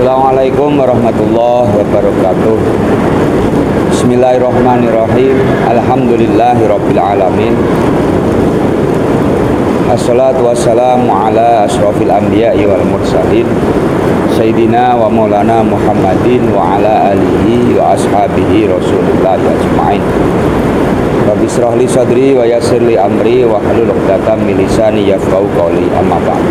Assalamualaikum warahmatullahi wabarakatuh. Bismillahirrahmanirrahim. Alhamdulillahirabbil alamin. Assalatu wassalamu ala asyrafil anbiya'i wal mursalin Sayyidina wa maulana Muhammadin wa ala alihi wa ashabihi Rasulullah ajma'in. Rabbi israh li sadri wa yassir li amri wa hlul 'uqdatam min lisani yafqahu qawli. Amma ba'd.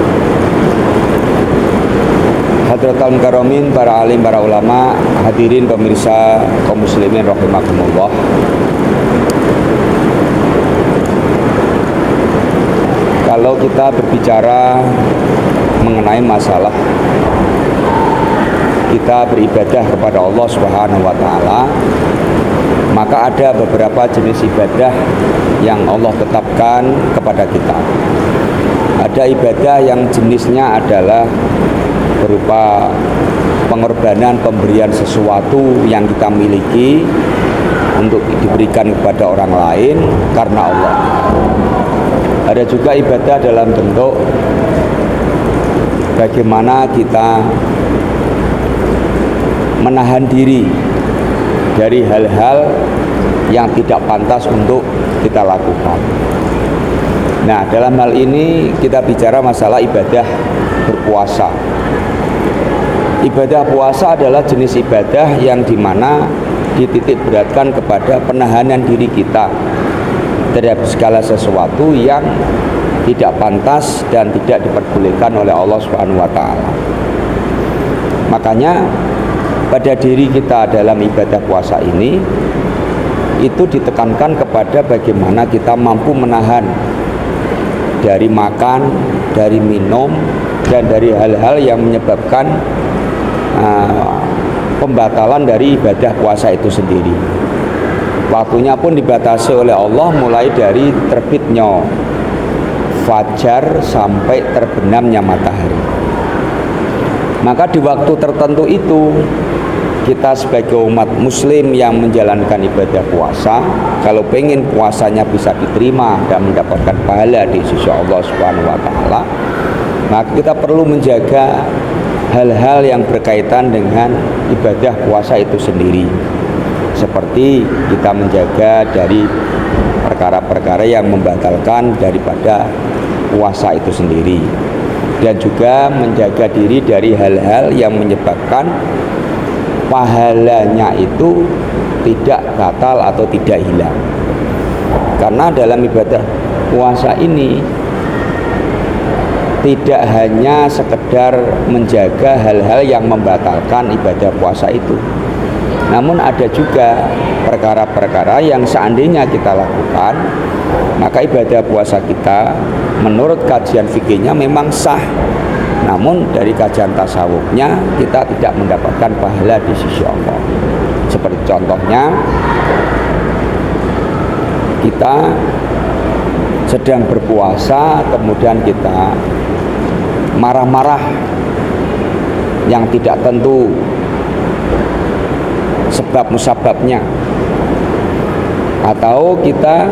Hadratul Mukarramin, para alim, para ulama, hadirin pemirsa kaum muslimin rahimakumullah. Kalau kita berbicara mengenai masalah kita beribadah kepada Allah Subhanahu wa taala, maka ada beberapa jenis ibadah yang Allah tetapkan kepada kita. Ada ibadah yang jenisnya adalah berupa pengorbanan, pemberian sesuatu yang kita miliki untuk diberikan kepada orang lain karena Allah. Ada juga ibadah dalam bentuk bagaimana kita menahan diri dari hal-hal yang tidak pantas untuk kita lakukan. Nah, dalam hal ini kita bicara masalah ibadah berpuasa. Ibadah puasa adalah jenis ibadah yang dimana dititik beratkan kepada penahanan diri kita terhadap segala sesuatu yang tidak pantas dan tidak diperbolehkan oleh Allah Subhanahu wa taala. Makanya pada diri kita dalam ibadah puasa ini itu ditekankan kepada bagaimana kita mampu menahan dari makan, dari minum, dan dari hal-hal yang menyebabkan pembatalan dari ibadah puasa itu sendiri. Waktunya pun dibatasi oleh Allah mulai dari terbitnya fajar sampai terbenamnya matahari. Maka di waktu tertentu itu kita sebagai umat muslim yang menjalankan ibadah puasa, kalau pengen puasanya bisa diterima dan mendapatkan pahala di sisi Allah Subhanahu wa taala, maka kita perlu menjaga hal-hal yang berkaitan dengan ibadah puasa itu sendiri, seperti kita menjaga dari perkara-perkara yang membatalkan daripada puasa itu sendiri, dan juga menjaga diri dari hal-hal yang menyebabkan pahalanya itu tidak batal atau tidak hilang. Karena dalam ibadah puasa ini tidak hanya sekedar menjaga hal-hal yang membatalkan ibadah puasa itu, namun ada juga perkara-perkara yang seandainya kita lakukan, maka ibadah puasa kita menurut kajian fikihnya memang sah, namun dari kajian tasawufnya kita tidak mendapatkan pahala di sisi Allah. Seperti contohnya kita sedang berpuasa kemudian kita marah-marah yang tidak tentu sebab musababnya, atau kita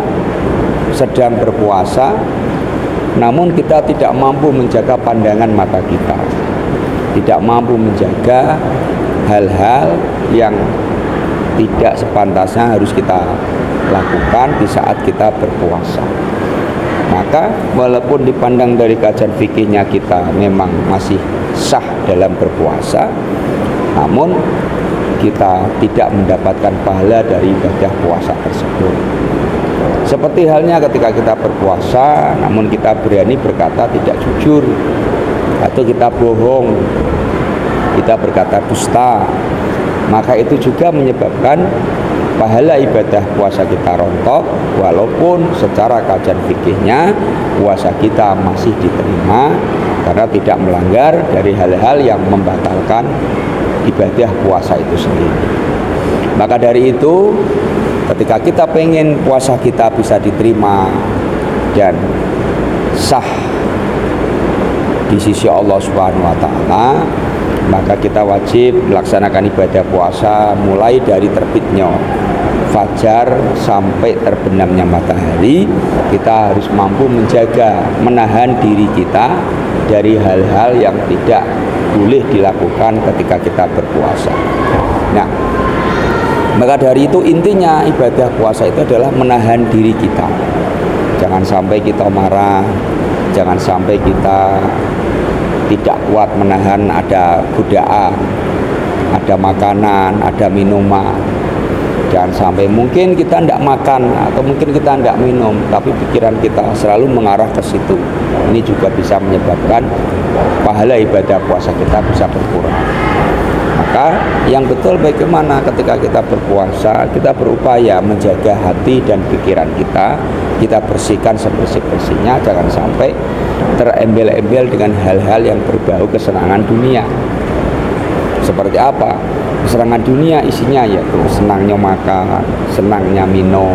sedang berpuasa namun kita tidak mampu menjaga pandangan mata kita, tidak mampu menjaga hal-hal yang tidak sepantasnya harus kita lakukan di saat kita berpuasa. Maka walaupun dipandang dari kajian fikihnya kita memang masih sah dalam berpuasa, namun kita tidak mendapatkan pahala dari ibadah puasa tersebut. Seperti halnya ketika kita berpuasa namun kita berani berkata tidak jujur, atau kita bohong, kita berkata dusta, maka itu juga menyebabkan pahala ibadah puasa kita rontok, walaupun secara kajian fikihnya puasa kita masih diterima karena tidak melanggar dari hal-hal yang membatalkan ibadah puasa itu sendiri. Maka dari itu, ketika kita pengen puasa kita bisa diterima dan sah di sisi Allah Subhanahu wa taala, maka kita wajib melaksanakan ibadah puasa mulai dari terbitnya fajar sampai terbenamnya matahari. Kita harus mampu menjaga, menahan diri kita dari hal-hal yang tidak boleh dilakukan ketika kita berpuasa. Nah, maka dari itu intinya ibadah puasa itu adalah menahan diri kita. Jangan sampai kita marah, jangan sampai kita tidak kuat menahan, ada godaan, ada makanan, ada minuman. Jangan sampai mungkin kita tidak makan atau mungkin kita tidak minum, tapi pikiran kita selalu mengarah ke situ. Ini juga bisa menyebabkan pahala ibadah puasa kita bisa berkurang. Maka yang betul bagaimana ketika kita berpuasa, kita berupaya menjaga hati dan pikiran kita bersihkan sebersih-bersihnya, jangan sampai terembel-embel dengan hal-hal yang berbau kesenangan dunia. Seperti apa? Kesenangan dunia isinya yaitu senangnya makan, senangnya minum,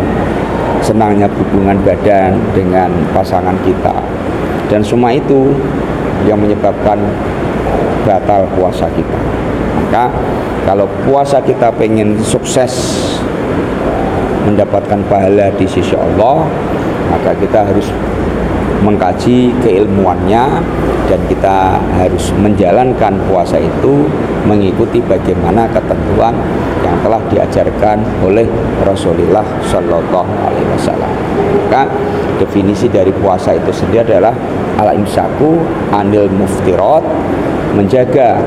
senangnya hubungan badan dengan pasangan kita. Dan semua itu yang menyebabkan batal puasa kita. Maka kalau puasa kita pengen sukses mendapatkan pahala di sisi Allah, maka kita harus mengkaji keilmuannya dan kita harus menjalankan puasa itu mengikuti bagaimana ketentuan yang telah diajarkan oleh Rasulullah Shallallahu Alaihi Wasallam. Maka definisi dari puasa itu sendiri adalah al-imsaku anil muftirat, menjaga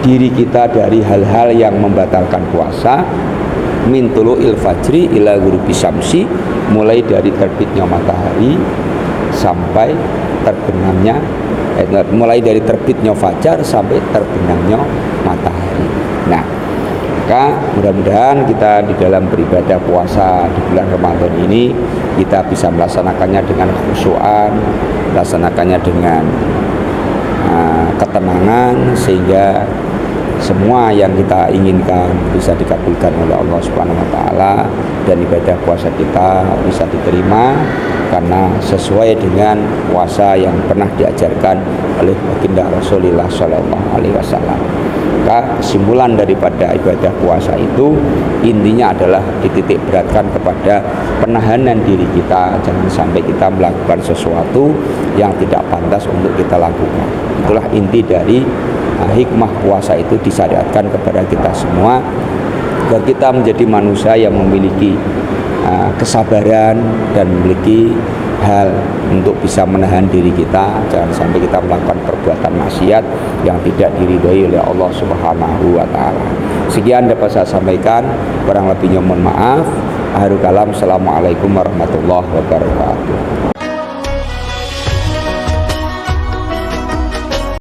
diri kita dari hal-hal yang membatalkan puasa, min tulu'il fajri ila ghurubi syamsi, mulai dari terbitnya matahari sampai terbenamnya, mulai dari terbitnya fajar sampai terbenamnya matahari. Nah, maka mudah-mudahan kita di dalam beribadah puasa di bulan Ramadan ini kita bisa melaksanakannya dengan khusyuan, melaksanakannya dengan ketenangan, sehingga semua yang kita inginkan bisa dikabulkan oleh Allah Subhanahu wa taala dan ibadah puasa kita bisa diterima karena sesuai dengan puasa yang pernah diajarkan oleh baginda Rasulullah Shallallahu Alaihi Wasallam. Maka kesimpulan daripada ibadah puasa itu intinya adalah dititik beratkan kepada penahanan diri kita, jangan sampai kita melakukan sesuatu yang tidak pantas untuk kita lakukan. Itulah inti dari hikmah puasa itu disyariatkan kepada kita semua agar kita menjadi manusia yang memiliki kesabaran dan memiliki hal untuk bisa menahan diri kita, jangan sampai kita melakukan perbuatan maksiat yang tidak diridhoi oleh Allah Subhanahu wa taala. Sekian dapat saya sampaikan, kurang lebihnya mohon maaf. Akhirul kalam, assalamualaikum warahmatullahi wabarakatuh.